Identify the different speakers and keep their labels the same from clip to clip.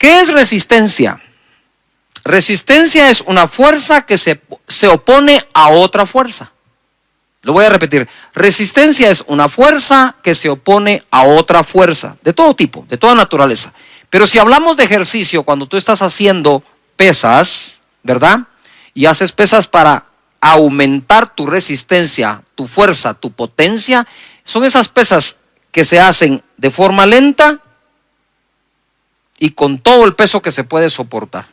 Speaker 1: ¿Qué es resistencia? Resistencia es una fuerza que se opone a otra fuerza. Lo voy a repetir. Resistencia es una fuerza que se opone a otra fuerza, de todo tipo, de toda naturaleza. Pero si hablamos de ejercicio, cuando tú estás haciendo pesas, ¿verdad? Y haces pesas para aumentar tu resistencia, tu fuerza, tu potencia, son esas pesas que se hacen de forma lenta y con todo el peso que se puede soportar.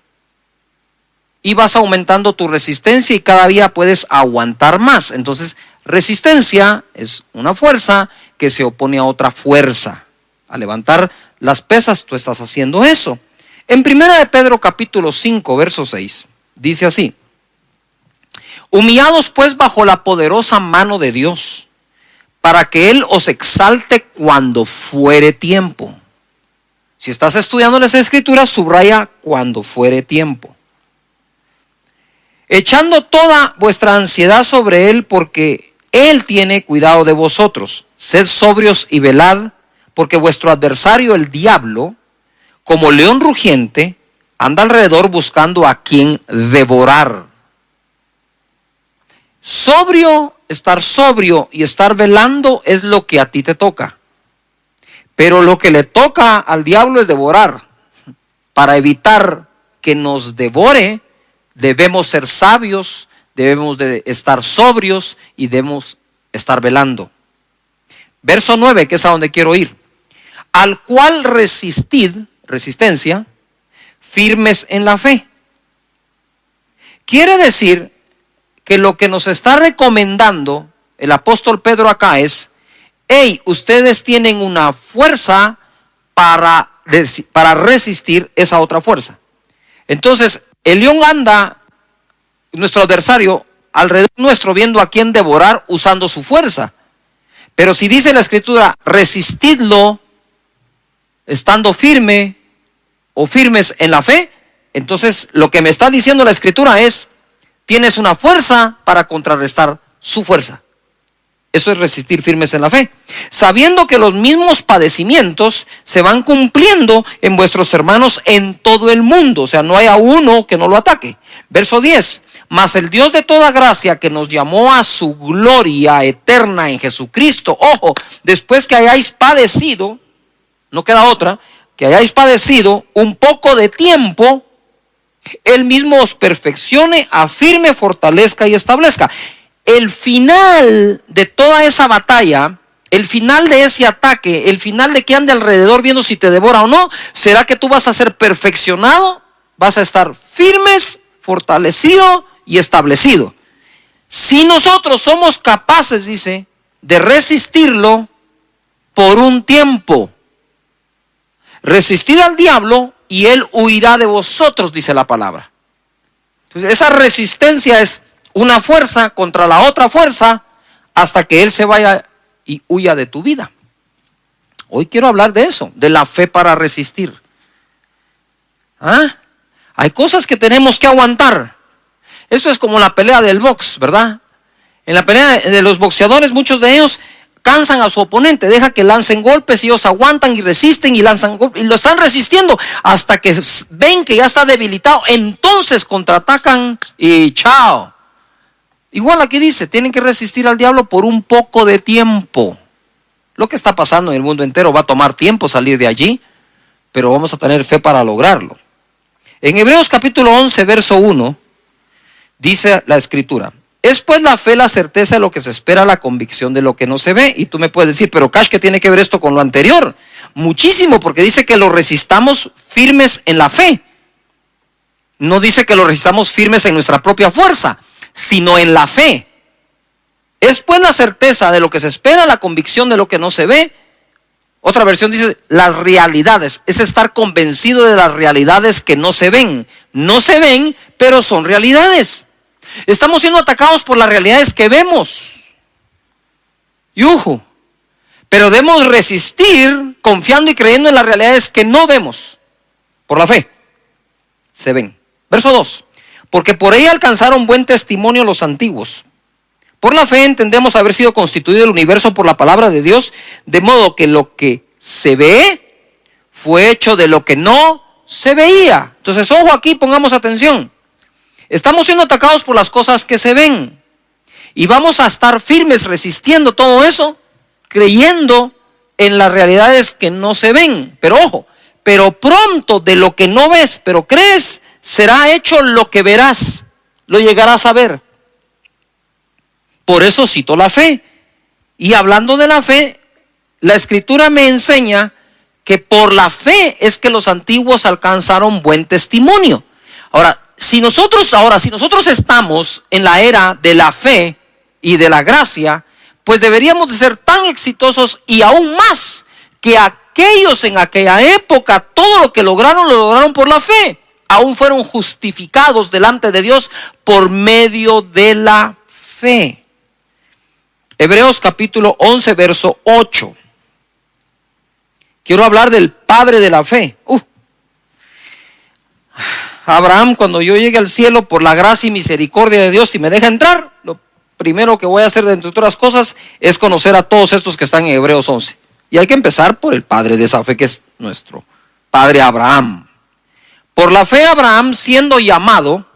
Speaker 1: Y vas aumentando tu resistencia y cada día puedes aguantar más. Entonces, resistencia es una fuerza que se opone a otra fuerza. Al levantar las pesas, tú estás haciendo eso. En 1 de Pedro capítulo 5, verso 6, dice así: humillados pues bajo la poderosa mano de Dios, para que Él os exalte cuando fuere tiempo. Si estás estudiando las Escrituras, subraya cuando fuere tiempo. Echando toda vuestra ansiedad sobre Él, porque Él tiene cuidado de vosotros. Sed sobrios y velad, porque vuestro adversario, el diablo, como león rugiente, anda alrededor buscando a quien devorar. Estar sobrio y estar velando es lo que a ti te toca. Pero lo que le toca al diablo es devorar. Para evitar que nos devore, debemos ser sabios, debemos de estar sobrios y debemos estar velando. Verso 9, que es a donde quiero ir. Al cual resistencia, firmes en la fe. Quiere decir que lo que nos está recomendando el apóstol Pedro acá es: hey, ustedes tienen una fuerza para resistir esa otra fuerza. Entonces, el león anda, nuestro adversario, alrededor nuestro, viendo a quién devorar usando su fuerza. Pero si dice la Escritura, resistidlo estando firme o firmes en la fe, entonces lo que me está diciendo la Escritura es: tienes una fuerza para contrarrestar su fuerza. Eso es resistir firmes en la fe, sabiendo que los mismos padecimientos se van cumpliendo en vuestros hermanos en todo el mundo. O sea, no hay a uno que no lo ataque. Verso 10. Mas el Dios de toda gracia, que nos llamó a su gloria eterna en Jesucristo. Ojo, después que hayáis padecido, no queda otra, que hayáis padecido un poco de tiempo, Él mismo os perfeccione, afirme, fortalezca y establezca. El final de toda esa batalla, el final de ese ataque, el final de que ande alrededor viendo si te devora o no, será que tú vas a ser perfeccionado, vas a estar firmes, fortalecido y establecido. Si nosotros somos capaces, dice, de resistirlo por un tiempo, resistid al diablo y él huirá de vosotros, dice la palabra. Entonces, esa resistencia es una fuerza contra la otra fuerza hasta que él se vaya y huya de tu vida. Hoy quiero hablar de eso, de la fe para resistir. Hay cosas que tenemos que aguantar. Eso es como la pelea del box, ¿verdad? En la pelea de los boxeadores, muchos de ellos cansan a su oponente, deja que lancen golpes y ellos aguantan y resisten y lanzan golpes y lo están resistiendo hasta que ven que ya está debilitado. Entonces contraatacan y chao. Igual aquí dice, tienen que resistir al diablo por un poco de tiempo. Lo que está pasando en el mundo entero va a tomar tiempo salir de allí, pero vamos a tener fe para lograrlo. En Hebreos capítulo 11, verso 1, dice la Escritura: es pues la fe la certeza de lo que se espera, la convicción de lo que no se ve. Y tú me puedes decir, pero Cash, ¿qué tiene que ver esto con lo anterior? Muchísimo, porque dice que lo resistamos firmes en la fe. No dice que lo resistamos firmes en nuestra propia fuerza, sino en la fe. Es pues la certeza de lo que se espera, la convicción de lo que no se ve. Otra versión dice las realidades. Es estar convencido de las realidades que no se ven. No se ven, pero son realidades. Estamos siendo atacados por las realidades que vemos. Pero debemos resistir confiando y creyendo en las realidades que no vemos. Por la fe. Se ven. Verso 2. Porque por ella alcanzaron buen testimonio los antiguos. Por la fe entendemos haber sido constituido el universo por la palabra de Dios, de modo que lo que se ve fue hecho de lo que no se veía. Entonces, ojo aquí, pongamos atención. Estamos siendo atacados por las cosas que se ven. Y vamos a estar firmes resistiendo todo eso, creyendo en las realidades que no se ven. Pero ojo, pero pronto de lo que no ves, pero crees, será hecho lo que verás, lo llegarás a ver. Por eso cito la fe. Y hablando de la fe, la Escritura me enseña que por la fe es que los antiguos alcanzaron buen testimonio. Si nosotros estamos en la era de la fe y de la gracia, pues deberíamos de ser tan exitosos y aún más que aquellos en aquella época. Todo lo que lograron, lo lograron por la fe. Aún fueron justificados delante de Dios por medio de la fe. Hebreos capítulo 11, verso 8. Quiero hablar del padre de la fe. Abraham, cuando yo llegue al cielo por la gracia y misericordia de Dios, si me deja entrar, lo primero que voy a hacer, entre otras cosas, es conocer a todos estos que están en Hebreos 11. Y hay que empezar por el padre de esa fe, que es nuestro padre Abraham. Por la fe Abraham, siendo llamado,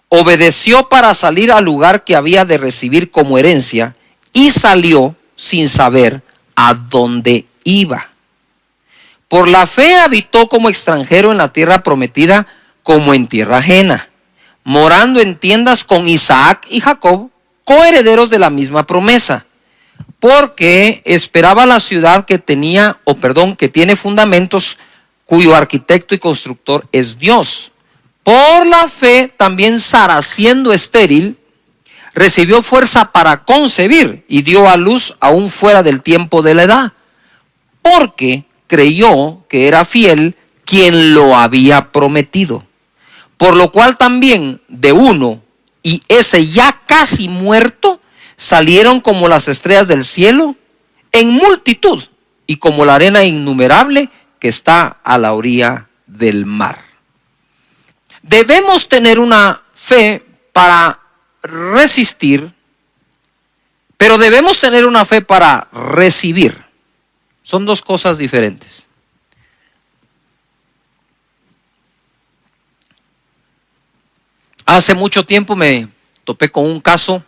Speaker 1: obedeció para salir al lugar que había de recibir como herencia, y salió sin saber a dónde iba. Por la fe habitó como extranjero en la tierra prometida, como en tierra ajena, morando en tiendas con Isaac y Jacob, coherederos de la misma promesa, porque esperaba la ciudad que tiene fundamentos, cuyo arquitecto y constructor es Dios. Por la fe también Sara, siendo estéril, recibió fuerza para concebir y dio a luz aún fuera del tiempo de la edad, porque creyó que era fiel quien lo había prometido. Por lo cual también de uno, y ese ya casi muerto, salieron como las estrellas del cielo en multitud, y como la arena innumerable que está a la orilla del mar. Debemos tener una fe para resistir, pero debemos tener una fe para recibir. Son dos cosas diferentes. Hace mucho tiempo me topé con un caso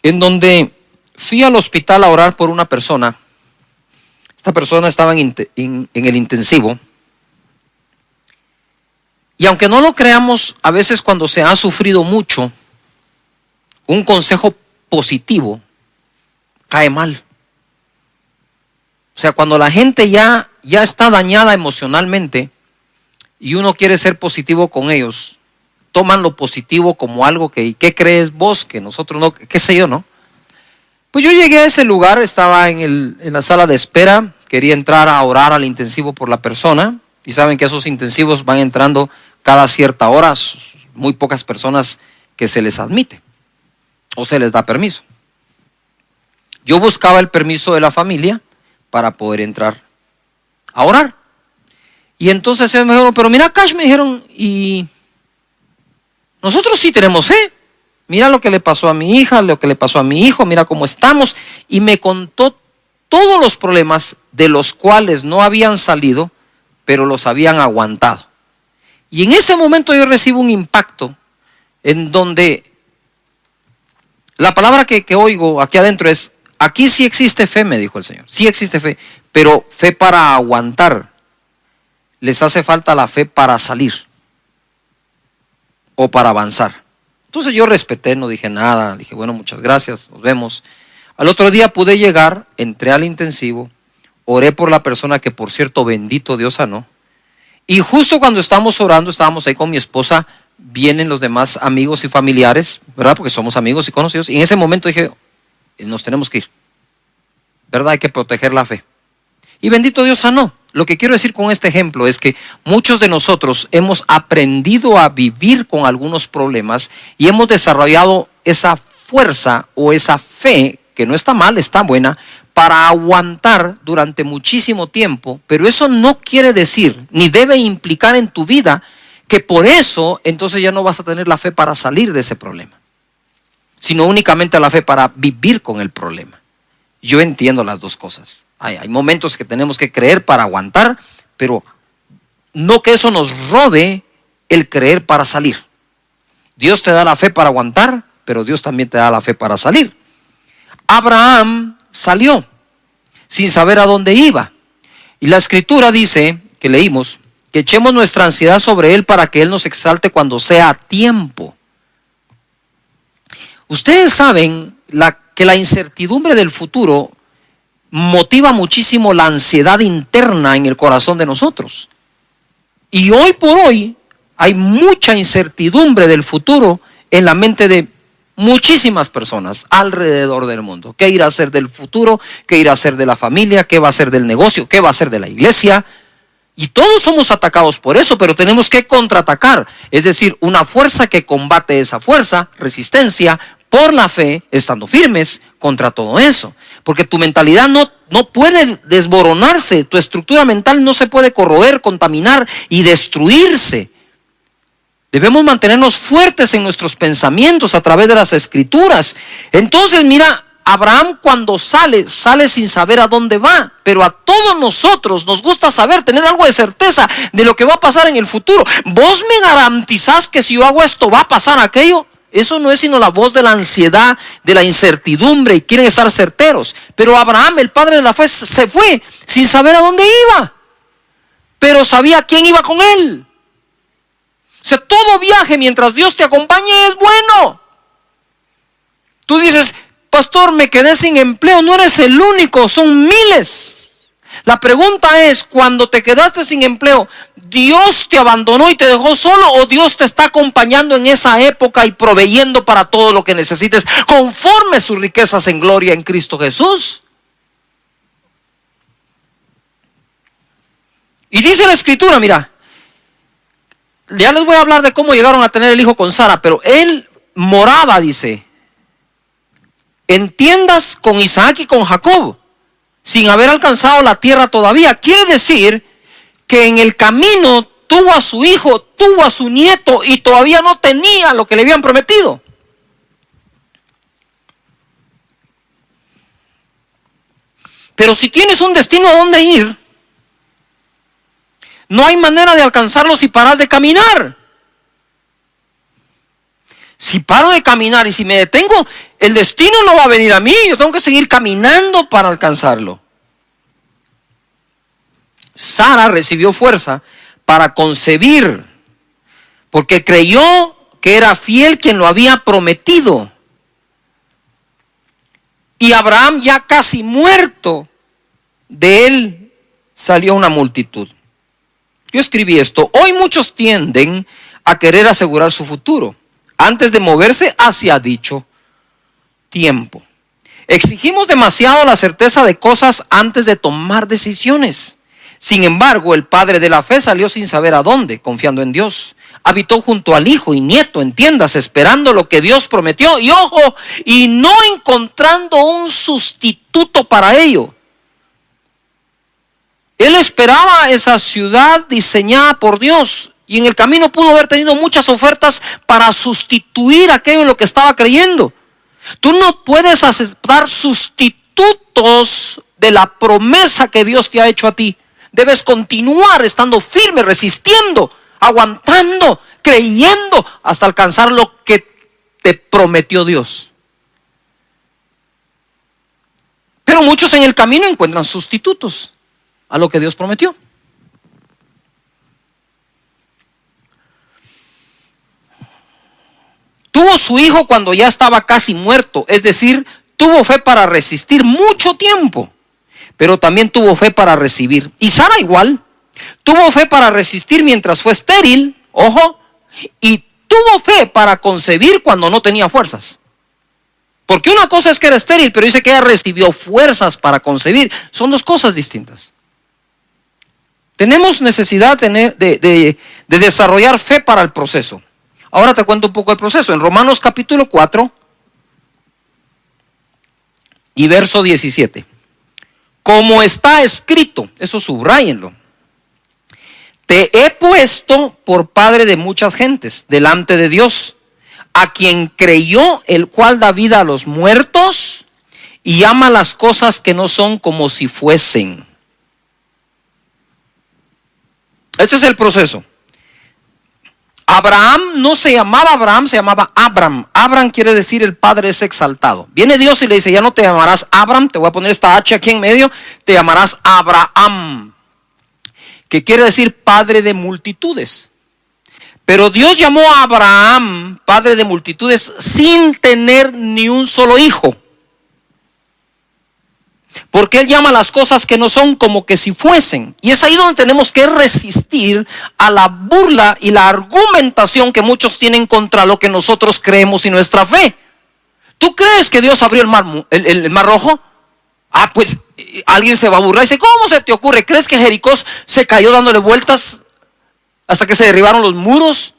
Speaker 1: en donde fui al hospital a orar por una persona. Esta persona estaba en el intensivo. Y aunque no lo creamos, a veces cuando se ha sufrido mucho, un consejo positivo cae mal. O sea, cuando la gente ya está dañada emocionalmente y uno quiere ser positivo con ellos, toman lo positivo como algo que, ¿qué crees vos? Que nosotros no, qué sé yo, ¿no? Pues yo llegué a ese lugar, estaba en la sala de espera, quería entrar a orar al intensivo por la persona, y saben que esos intensivos van entrando cada cierta hora, muy pocas personas que se les admite o se les da permiso. Yo buscaba el permiso de la familia para poder entrar a orar. Y entonces ellos me dijeron, pero mira, Cash, me dijeron, y nosotros sí tenemos fe. Mira lo que le pasó a mi hija, lo que le pasó a mi hijo, mira cómo estamos. Y me contó todos los problemas de los cuales no habían salido, pero los habían aguantado. Y en ese momento yo recibo un impacto en donde la palabra que oigo aquí adentro es, aquí sí existe fe, me dijo el Señor, sí existe fe, pero fe para aguantar. Les hace falta la fe para salir o para avanzar. Entonces yo respeté, no dije nada, dije, bueno, muchas gracias, nos vemos. Al otro día pude llegar, entré al intensivo, oré por la persona que, por cierto, bendito Dios sanó. Y justo cuando estábamos orando, estábamos ahí con mi esposa, vienen los demás amigos y familiares, ¿verdad? Porque somos amigos y conocidos. Y en ese momento dije, nos tenemos que ir, ¿verdad? Hay que proteger la fe. Y bendito Dios sanó. Lo que quiero decir con este ejemplo es que muchos de nosotros hemos aprendido a vivir con algunos problemas y hemos desarrollado esa fuerza o esa fe, que no está mal, está buena, para aguantar durante muchísimo tiempo, pero eso no quiere decir, ni debe implicar en tu vida, que por eso entonces ya no vas a tener la fe para salir de ese problema, sino únicamente la fe para vivir con el problema. Yo entiendo las dos cosas. Hay momentos que tenemos que creer para aguantar, pero no que eso nos robe el creer para salir. Dios te da la fe para aguantar, pero Dios también te da la fe para salir. Abraham salió sin saber a dónde iba. Y la escritura dice, que leímos, que echemos nuestra ansiedad sobre Él para que Él nos exalte cuando sea tiempo. Ustedes saben que la incertidumbre del futuro motiva muchísimo la ansiedad interna en el corazón de nosotros. Y hoy por hoy hay mucha incertidumbre del futuro en la mente de muchísimas personas alrededor del mundo. ¿Qué irá a ser del futuro? ¿Qué irá a ser de la familia? ¿Qué va a ser del negocio? ¿Qué va a ser de la iglesia? Y todos somos atacados por eso, pero tenemos que contraatacar. Es decir, una fuerza que combate esa fuerza, resistencia, por la fe, estando firmes contra todo eso. Porque tu mentalidad no puede desboronarse, tu estructura mental no se puede corroer, contaminar y destruirse. Debemos mantenernos fuertes en nuestros pensamientos a través de las escrituras. Entonces, mira, Abraham cuando sale sin saber a dónde va. Pero a todos nosotros nos gusta saber, tener algo de certeza de lo que va a pasar en el futuro. ¿Vos me garantizás que si yo hago esto va a pasar aquello? Eso no es sino la voz de la ansiedad, de la incertidumbre, y quieren estar certeros. Pero Abraham, el padre de la fe, se fue sin saber a dónde iba. Pero sabía quién iba con él. O sea, todo viaje mientras Dios te acompañe es bueno. Tú dices, pastor, me quedé sin empleo. No eres el único, son miles. La pregunta es, cuando te quedaste sin empleo, ¿Dios te abandonó y te dejó solo, o Dios te está acompañando en esa época y proveyendo para todo lo que necesites conforme sus riquezas en gloria en Cristo Jesús? Y dice la escritura, mira, ya les voy a hablar de cómo llegaron a tener el hijo con Sara, pero él moraba, dice, en tiendas con Isaac y con Jacob, sin haber alcanzado la tierra todavía. Quiere decir que en el camino tuvo a su hijo, tuvo a su nieto y todavía no tenía lo que le habían prometido. Pero si tienes un destino a dónde ir, no hay manera de alcanzarlo si paras de caminar. Si paro de caminar y si me detengo, el destino no va a venir a mí. Yo tengo que seguir caminando para alcanzarlo. Sara recibió fuerza para concebir, porque creyó que era fiel quien lo había prometido. Y Abraham, ya casi muerto, de él salió una multitud. Yo escribí esto: hoy muchos tienden a querer asegurar su futuro antes de moverse hacia dicho tiempo. Exigimos demasiado la certeza de cosas antes de tomar decisiones. Sin embargo, el padre de la fe salió sin saber a dónde, confiando en Dios. Habitó junto al hijo y nieto en tiendas, esperando lo que Dios prometió. Y ojo, y no encontrando un sustituto para ello. Él esperaba esa ciudad diseñada por Dios. Y en el camino pudo haber tenido muchas ofertas para sustituir aquello en lo que estaba creyendo. Tú no puedes aceptar sustitutos de la promesa que Dios te ha hecho a ti. Debes continuar estando firme, resistiendo, aguantando, creyendo hasta alcanzar lo que te prometió Dios. Pero muchos en el camino encuentran sustitutos a lo que Dios prometió. Tuvo su hijo cuando ya estaba casi muerto, es decir, tuvo fe para resistir mucho tiempo, pero también tuvo fe para recibir. Y Sara igual, tuvo fe para resistir mientras fue estéril, ojo, y tuvo fe para concebir cuando no tenía fuerzas. Porque una cosa es que era estéril, pero dice que ella recibió fuerzas para concebir. Son dos cosas distintas. Tenemos necesidad de desarrollar fe para el proceso. Ahora te cuento un poco el proceso. En Romanos capítulo 4 y verso 17. Como está escrito, eso subráyenlo: te he puesto por padre de muchas gentes delante de Dios, a quien creyó, el cual da vida a los muertos y ama las cosas que no son como si fuesen. Este es el proceso. Abraham no se llamaba Abraham, se llamaba Abram. Abram quiere decir el padre es exaltado. Viene Dios y le dice, ya no te llamarás Abram, te voy a poner esta H aquí en medio, te llamarás Abraham, que quiere decir padre de multitudes. Pero Dios llamó a Abraham padre de multitudes sin tener ni un solo hijo. Porque Él llama las cosas que no son como que si fuesen. Y es ahí donde tenemos que resistir a la burla y la argumentación que muchos tienen contra lo que nosotros creemos y nuestra fe. ¿Tú crees que Dios abrió el mar rojo? Pues alguien se va a burlar y dice, ¿cómo se te ocurre? ¿Crees que Jericó se cayó dándole vueltas hasta que se derribaron los muros?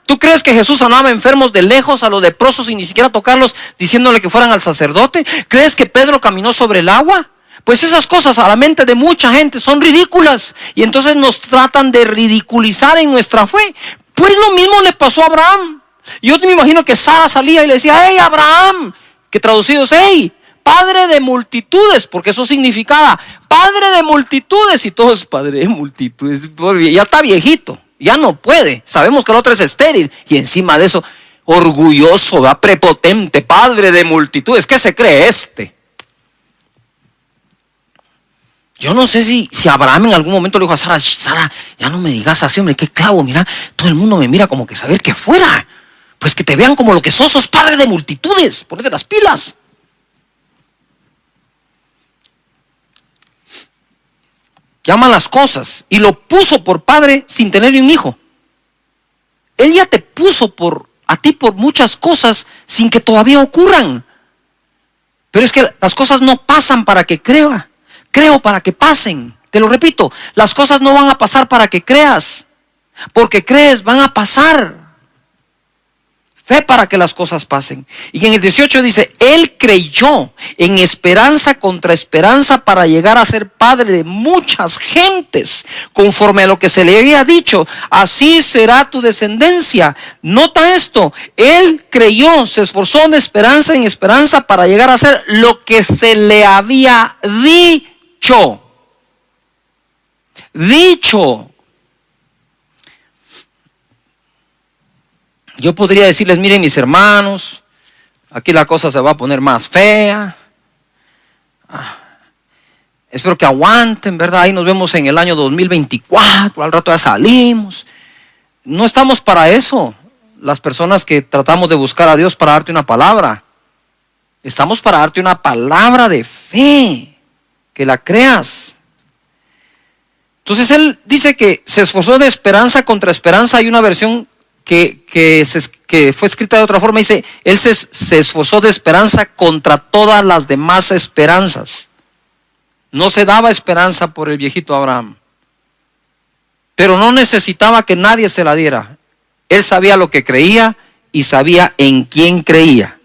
Speaker 1: ¿Tú crees que Jesús sanaba enfermos de lejos, a los leprosos, sin ni siquiera tocarlos, diciéndole que fueran al sacerdote? ¿Crees que Pedro caminó sobre el agua? Pues esas cosas a la mente de mucha gente son ridículas, y entonces nos tratan de ridiculizar en nuestra fe. Pues lo mismo le pasó a Abraham. Yo me imagino que Sara salía y le decía, hey Abraham, que traducido es, hey, padre de multitudes, porque eso significaba padre de multitudes, y todo es padre de multitudes. Ya está viejito, ya no puede. Sabemos que el otro es estéril, y encima de eso, orgulloso, prepotente, padre de multitudes. ¿Qué se cree este? Yo no sé si Abraham en algún momento le dijo a Sara, Sara, ya no me digas así, hombre, qué clavo, mira, todo el mundo me mira como que saber que fuera. Pues que te vean como lo que sos padre de multitudes, ponete las pilas. Llama las cosas y lo puso por padre sin tener ni un hijo. Él ya te puso a ti por muchas cosas sin que todavía ocurran. Pero es que las cosas no pasan para que creo para que pasen. Te lo repito, las cosas no van a pasar para que creas, porque crees, van a pasar. Fe para que las cosas pasen. Y en el 18 dice, Él creyó en esperanza contra esperanza para llegar a ser padre de muchas gentes, conforme a lo que se le había dicho, así será tu descendencia. Nota esto, Él creyó, se esforzó de esperanza en esperanza para llegar a ser lo que se le había dicho. Yo podría decirles, miren mis hermanos, aquí la cosa se va a poner más fea. Espero que aguanten, ¿verdad? Ahí nos vemos en el año 2024, al rato ya salimos. No estamos para eso, las personas que tratamos de buscar a Dios para darte una palabra. Estamos para darte una palabra de fe, que la creas. Entonces Él dice que se esforzó de esperanza contra esperanza. Hay una versión que fue escrita de otra forma, dice, Él se esforzó de esperanza contra todas las demás esperanzas. No se daba esperanza por el viejito Abraham, pero no necesitaba que nadie se la diera. Él sabía lo que creía y sabía en quién creía.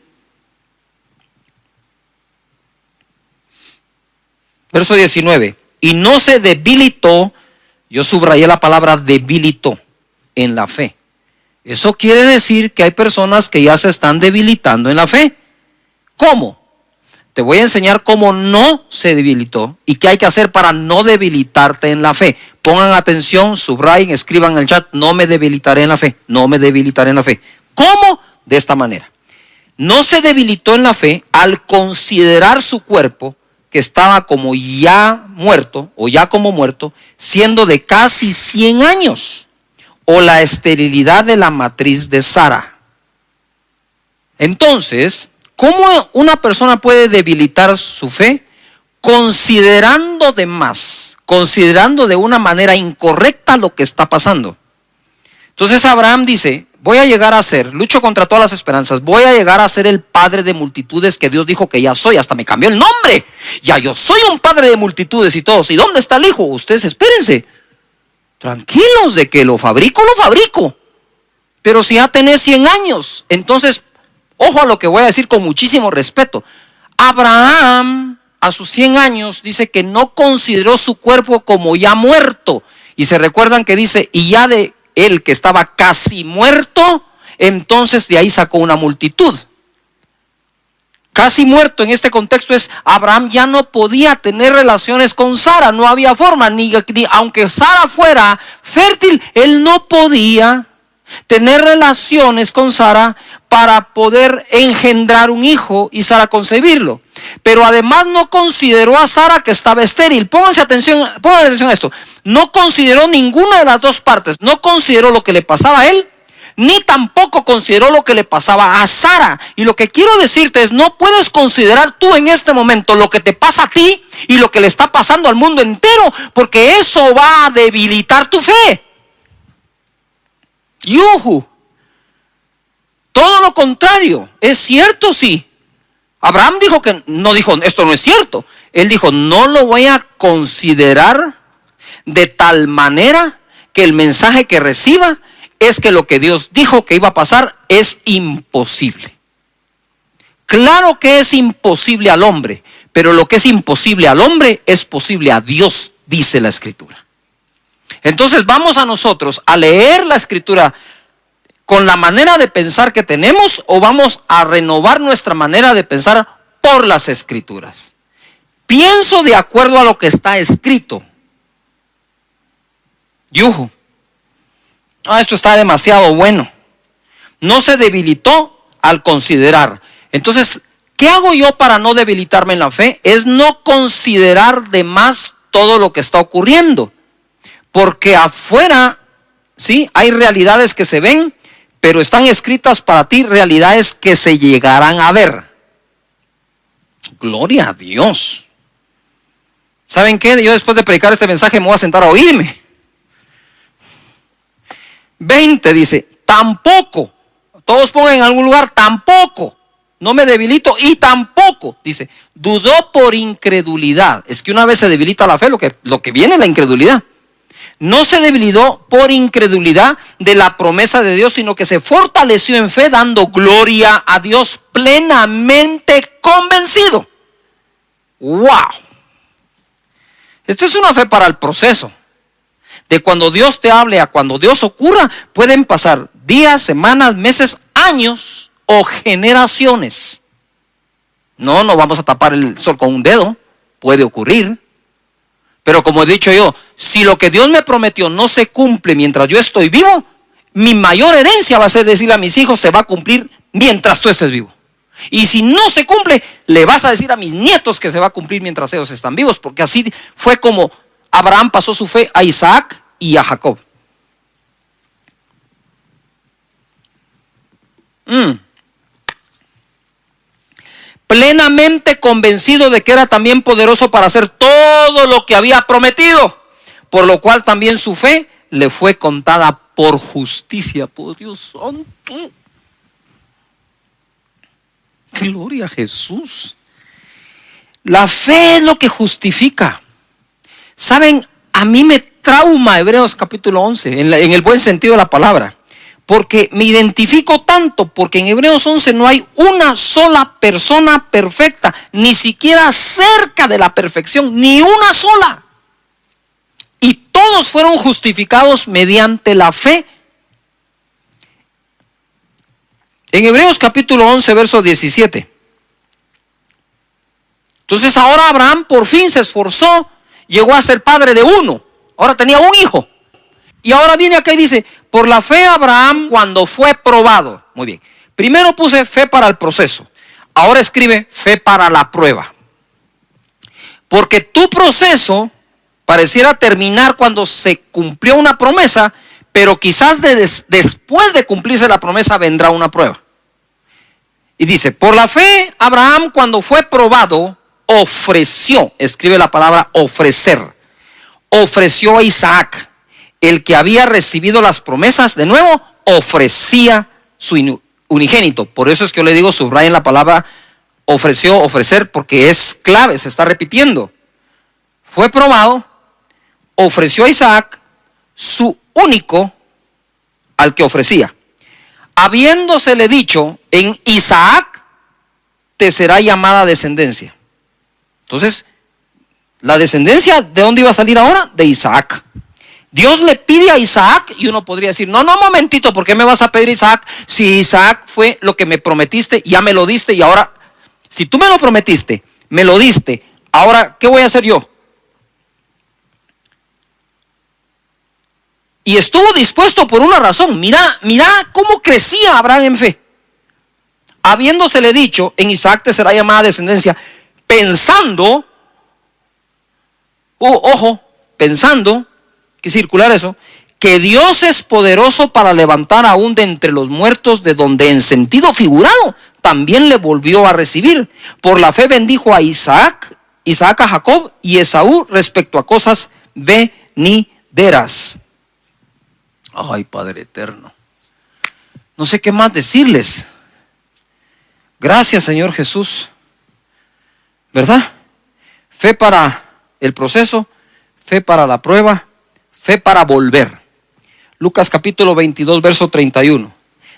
Speaker 1: Verso 19, y no se debilitó, yo subrayé la palabra debilitó, en la fe. Eso quiere decir que hay personas que ya se están debilitando en la fe. ¿Cómo? Te voy a enseñar cómo no se debilitó y qué hay que hacer para no debilitarte en la fe. Pongan atención, subrayen, escriban en el chat, no me debilitaré en la fe, no me debilitaré en la fe. ¿Cómo? De esta manera. No se debilitó en la fe al considerar su cuerpo, que estaba como ya muerto, o ya como muerto, siendo de casi 100 años. O la esterilidad de la matriz de Sara. Entonces, ¿cómo una persona puede debilitar su fe? Considerando de más, considerando de una manera incorrecta lo que está pasando. Entonces Abraham dice, voy a llegar a ser, lucho contra todas las esperanzas, voy a llegar a ser el padre de multitudes que Dios dijo que ya soy, hasta me cambió el nombre. Ya yo soy un padre de multitudes y todos. ¿Y dónde está el hijo? Ustedes espérense. Tranquilos, de que lo fabrico. Pero si ya tenés 100 años, entonces, ojo a lo que voy a decir con muchísimo respeto. Abraham, a sus 100 años, dice que no consideró su cuerpo como ya muerto. Y se recuerdan que dice, y ya de él que estaba casi muerto, entonces de ahí sacó una multitud. casi muerto en este contexto, es Abraham ya no podía tener relaciones con Sara, no había forma, ni aunque Sara fuera fértil, él no podía tener relaciones con Sara para poder engendrar un hijo y Sara concebirlo. Pero además no consideró a Sara que estaba estéril. Pónganse atención a esto. No consideró ninguna de las dos partes. No consideró lo que le pasaba a él, ni tampoco consideró lo que le pasaba a Sara. Y lo que quiero decirte es, no puedes considerar tú en este momento lo que te pasa a ti y lo que le está pasando al mundo entero, porque eso va a debilitar tu fe. ¡Yuhu! Todo lo contrario, es cierto, sí. Abraham dijo que no, dijo esto no es cierto. Él dijo, no lo voy a considerar de tal manera que el mensaje que reciba es que lo que Dios dijo que iba a pasar es imposible. Claro que es imposible al hombre, pero lo que es imposible al hombre es posible a Dios, dice la Escritura. Entonces vamos a nosotros a leer la Escritura con la manera de pensar que tenemos, o vamos a renovar nuestra manera de pensar por las Escrituras. Pienso de acuerdo a lo que está escrito. Yuhu. Esto está demasiado bueno. No se debilitó al considerar. Entonces, ¿qué hago yo para no debilitarme en la fe? Es no considerar de más todo lo que está ocurriendo. Porque afuera, sí, hay realidades que se ven, pero están escritas para ti realidades que se llegarán a ver. Gloria a Dios. ¿Saben qué? Yo después de predicar este mensaje me voy a sentar a oírme. 20 dice, tampoco. Todos pongan en algún lugar, tampoco. No me debilito y tampoco, dice, dudó por incredulidad. Es que una vez se debilita la fe, lo que viene es la incredulidad. No se debilitó por incredulidad de la promesa de Dios, sino que se fortaleció en fe, dando gloria a Dios, plenamente convencido. ¡Wow! Esto es una fe para el proceso. De cuando Dios te hable a cuando Dios ocurra, pueden pasar días, semanas, meses, años o generaciones. No vamos a tapar el sol con un dedo. Puede ocurrir. Pero como he dicho yo, si lo que Dios me prometió no se cumple mientras yo estoy vivo, mi mayor herencia va a ser decirle a mis hijos, se va a cumplir mientras tú estés vivo. Y si no se cumple, le vas a decir a mis nietos que se va a cumplir mientras ellos están vivos, porque así fue como Abraham pasó su fe a Isaac y a Jacob. Plenamente convencido de que era también poderoso para hacer todo lo que había prometido, por lo cual también su fe le fue contada por justicia. Por Dios santo. Gloria a Jesús. La fe es lo que justifica. ¿Saben? A mí me trauma Hebreos capítulo 11, en el buen sentido de la palabra. Porque me identifico tanto, porque en Hebreos 11 no hay una sola persona perfecta, ni siquiera cerca de la perfección, ni una sola. Y todos fueron justificados mediante la fe. En Hebreos capítulo 11, verso 17. Entonces ahora Abraham por fin se esforzó, llegó a ser padre de uno, ahora tenía un hijo. Y ahora viene acá y dice, por la fe Abraham cuando fue probado. Muy bien. Primero puse fe para el proceso. Ahora escribe fe para la prueba. Porque tu proceso pareciera terminar cuando se cumplió una promesa, pero quizás después de cumplirse la promesa vendrá una prueba. Y dice, por la fe Abraham cuando fue probado ofreció, escribe la palabra ofrecer, ofreció a Isaac. El que había recibido las promesas, de nuevo, ofrecía su unigénito. Por eso es que yo le digo, subrayen la palabra ofreció, ofrecer, porque es clave, se está repitiendo. Fue probado, ofreció a Isaac, su único, al que ofrecía. Habiéndosele dicho, en Isaac te será llamada descendencia. Entonces, la descendencia, ¿de dónde iba a salir ahora? De Isaac. Dios le pide a Isaac y uno podría decir, no, momentito, ¿por qué me vas a pedir Isaac? Si Isaac fue lo que me prometiste, ya me lo diste y ahora Si tú me lo prometiste, me lo diste, ahora, ¿qué voy a hacer yo? Y estuvo dispuesto por una razón. Mira cómo crecía Abraham en fe. Habiéndosele dicho, en Isaac te será llamada descendencia, pensando, pensando, que circular eso, que Dios es poderoso para levantar aún de entre los muertos, de donde en sentido figurado también le volvió a recibir. Por la fe bendijo a Isaac a Jacob y Esaú respecto a cosas venideras. Ay, Padre eterno, no sé qué más decirles. Gracias, Señor Jesús, ¿verdad? Fe para el proceso, fe para la prueba, fe para volver. Lucas capítulo 22, verso 31.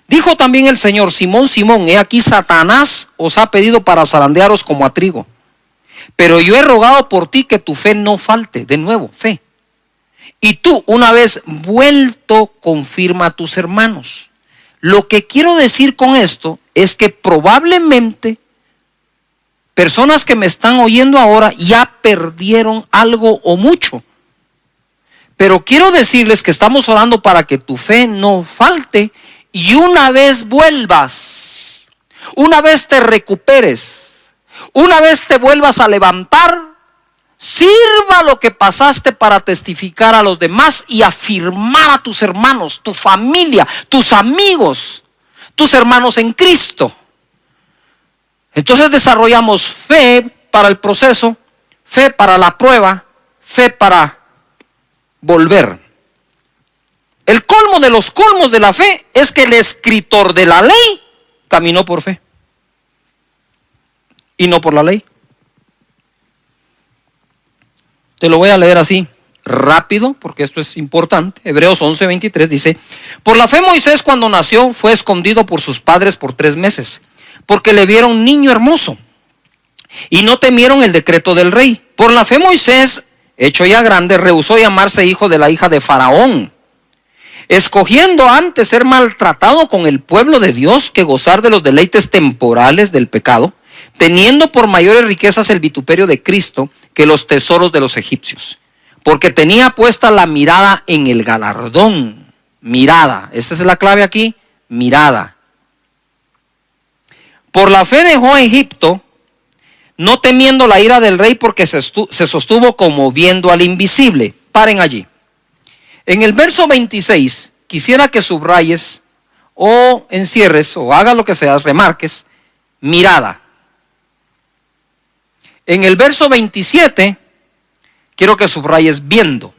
Speaker 1: Dijo también el Señor: Simón, Simón, he aquí Satanás os ha pedido para zarandearos como a trigo, pero yo he rogado por ti que tu fe no falte. De nuevo, fe. Y tú, una vez vuelto, confirma a tus hermanos. Lo que quiero decir con esto es que probablemente personas que me están oyendo ahora ya perdieron algo o mucho. Pero quiero decirles que estamos orando para que tu fe no falte, y una vez vuelvas, una vez te recuperes, una vez te vuelvas a levantar, sirva lo que pasaste para testificar a los demás y afirmar a tus hermanos, tu familia, tus amigos, tus hermanos en Cristo. Entonces desarrollamos fe para el proceso, fe para la prueba, fe para volver. El colmo de los colmos de la fe es que el escritor de la ley caminó por fe y no por la ley. Te lo voy a leer así rápido porque esto es importante. Hebreos 11:23 dice: por la fe Moisés, cuando nació, fue escondido por sus padres por 3 meses, porque le vieron niño hermoso y no temieron el decreto del rey. Por la fe Moisés, hecho ya grande, rehusó llamarse hijo de la hija de Faraón, escogiendo antes ser maltratado con el pueblo de Dios que gozar de los deleites temporales del pecado, teniendo por mayores riquezas el vituperio de Cristo que los tesoros de los egipcios, porque tenía puesta la mirada en el galardón. Mirada, esta es la clave aquí, mirada. Por la fe dejó a Egipto, no temiendo la ira del rey, porque se sostuvo como viendo al invisible. Paren allí. En el verso 26, quisiera que subrayes o encierres o hagas lo que sea, remarques, mirada. En el verso 27, quiero que subrayes viendo.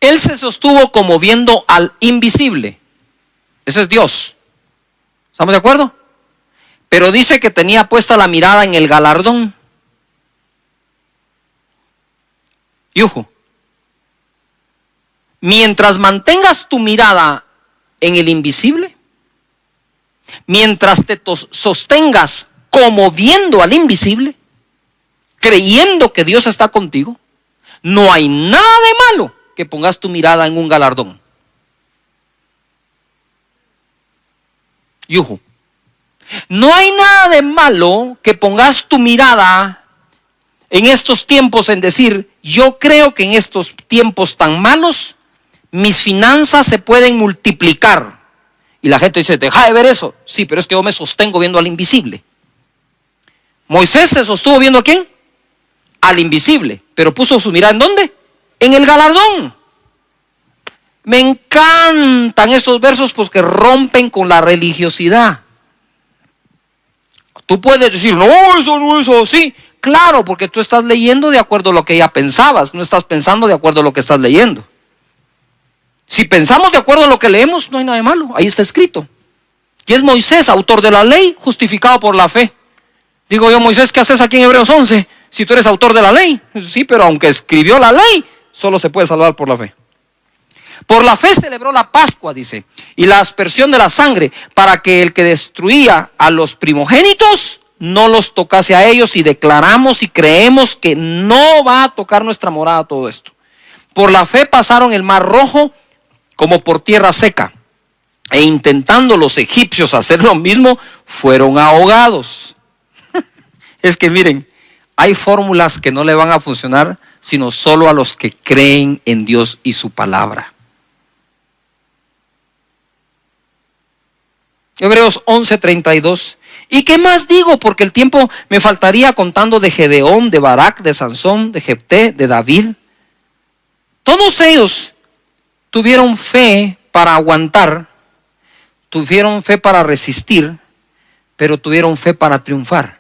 Speaker 1: Él se sostuvo como viendo al invisible. Ese es Dios. ¿Estamos de acuerdo? Pero dice que tenía puesta la mirada en el galardón. Yuhu. Mientras mantengas tu mirada en el invisible, mientras te sostengas como viendo al invisible, creyendo que Dios está contigo, no hay nada de malo que pongas tu mirada en un galardón. Yuhu. No hay nada de malo que pongas tu mirada en estos tiempos en decir: yo creo que en estos tiempos tan malos mis finanzas se pueden multiplicar. Y la gente dice: deja de ver eso. Sí, pero es que yo me sostengo viendo al invisible. Moisés se sostuvo viendo ¿a quién? Al invisible, pero puso su mirada ¿en dónde? En el galardón. Me encantan esos versos porque rompen con la religiosidad. Tú puedes decir: no, eso no es así. Claro, porque tú estás leyendo de acuerdo a lo que ya pensabas, no estás pensando de acuerdo a lo que estás leyendo. Si pensamos de acuerdo a lo que leemos, no hay nada de malo, ahí está escrito. Y es Moisés, autor de la ley, justificado por la fe. Digo yo: Moisés, ¿qué haces aquí en Hebreos 11? Si tú eres autor de la ley. Sí, pero aunque escribió la ley, solo se puede salvar por la fe. Por la fe celebró la Pascua, dice, y la aspersión de la sangre, para que el que destruía a los primogénitos no los tocase a ellos, y declaramos y creemos que no va a tocar nuestra morada todo esto. Por la fe pasaron el mar Rojo como por tierra seca, e intentando los egipcios hacer lo mismo, fueron ahogados. Es que miren, hay fórmulas que no le van a funcionar sino solo a los que creen en Dios y su palabra. Hebreos 11:32. ¿Y qué más digo? Porque el tiempo me faltaría contando de Gedeón, de Barak, de Sansón, de Jefté, de David. Todos ellos tuvieron fe para aguantar, tuvieron fe para resistir, pero tuvieron fe para triunfar.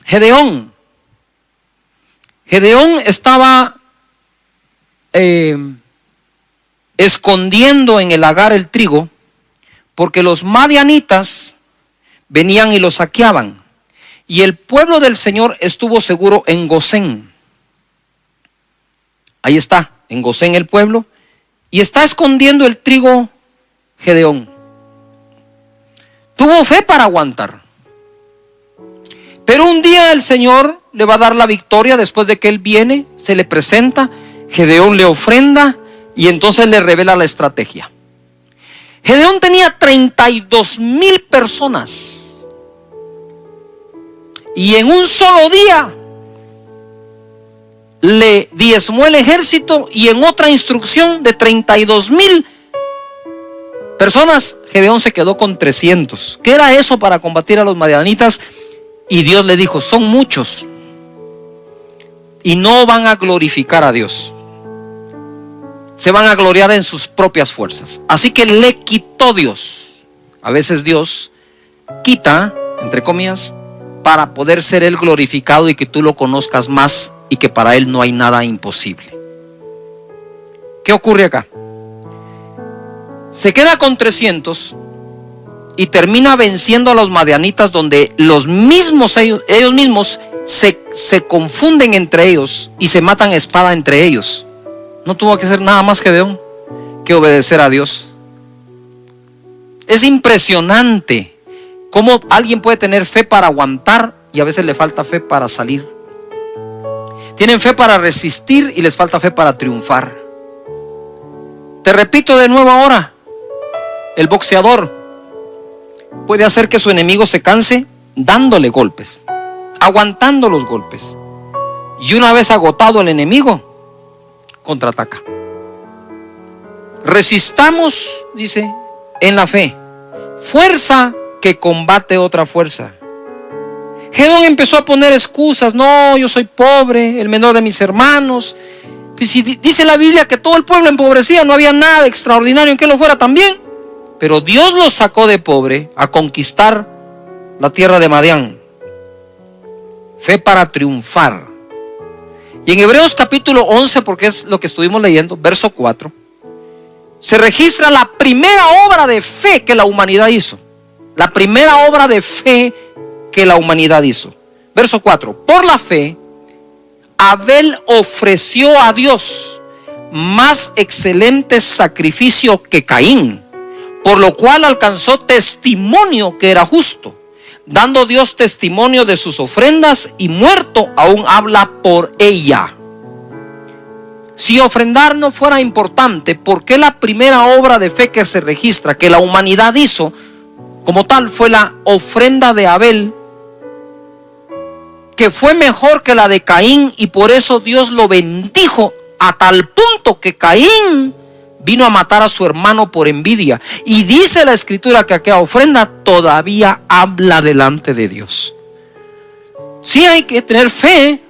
Speaker 1: Gedeón estaba escondiendo en el lagar el trigo, porque los madianitas venían y lo saqueaban, y el pueblo del Señor estuvo seguro en Gosén. Ahí está, en Gosén el pueblo, y está escondiendo el trigo Gedeón. Tuvo fe para aguantar, pero un día el Señor le va a dar la victoria. Después de que él viene, se le presenta, Gedeón le ofrenda y entonces le revela la estrategia. Gedeón tenía 32,000 personas y en un solo día le diezmó el ejército, y en otra instrucción de 32,000 personas, Gedeón se quedó con 300. ¿Qué era eso para combatir a los madianitas? Y Dios le dijo: son muchos y no van a glorificar a Dios, se van a gloriar en sus propias fuerzas. Así que le quitó Dios. A veces Dios quita, entre comillas, para poder ser Él glorificado y que tú lo conozcas más, y que para Él no hay nada imposible. ¿Qué ocurre acá? Se queda con 300 y termina venciendo a los madianitas, donde ellos mismos se confunden entre ellos y se matan a espada entre ellos. No tuvo que hacer nada más Gedeón que obedecer a Dios. Es impresionante cómo alguien puede tener fe para aguantar y a veces le falta fe para salir. Tienen fe para resistir y les falta fe para triunfar. Te repito de nuevo ahora: el boxeador puede hacer que su enemigo se canse dándole golpes, aguantando los golpes, y una vez agotado el enemigo, contraataca. Resistamos, dice, en la fe, fuerza que combate otra fuerza. Gedeón empezó a poner excusas: no, yo soy pobre, el menor de mis hermanos. Pues si dice la Biblia que todo el pueblo empobrecía, no había nada extraordinario en que lo fuera también. Pero Dios los sacó de pobre a conquistar la tierra de Madián. Fe para triunfar. Y en Hebreos capítulo 11, porque es lo que estuvimos leyendo, verso 4, se registra la primera obra de fe que la humanidad hizo. La primera obra de fe que la humanidad hizo. Verso 4: por la fe, Abel ofreció a Dios más excelente sacrificio que Caín, por lo cual alcanzó testimonio que era justo, dando Dios testimonio de sus ofrendas, y muerto aún habla por ella. Si ofrendar no fuera importante, ¿por qué la primera obra de fe que se registra que la humanidad hizo como tal fue la ofrenda de Abel, que fue mejor que la de Caín? Y por eso Dios lo bendijo a tal punto que Caín vino a matar a su hermano por envidia. Y dice la escritura que aquella ofrenda todavía habla delante de Dios. Sí, hay que tener fe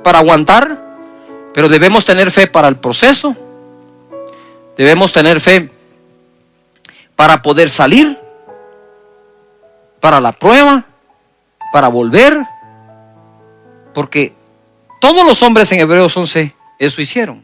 Speaker 1: para aguantar, pero debemos tener fe para el proceso. Debemos tener fe para poder salir, para la prueba, para volver, porque todos los hombres en Hebreos 11 eso hicieron.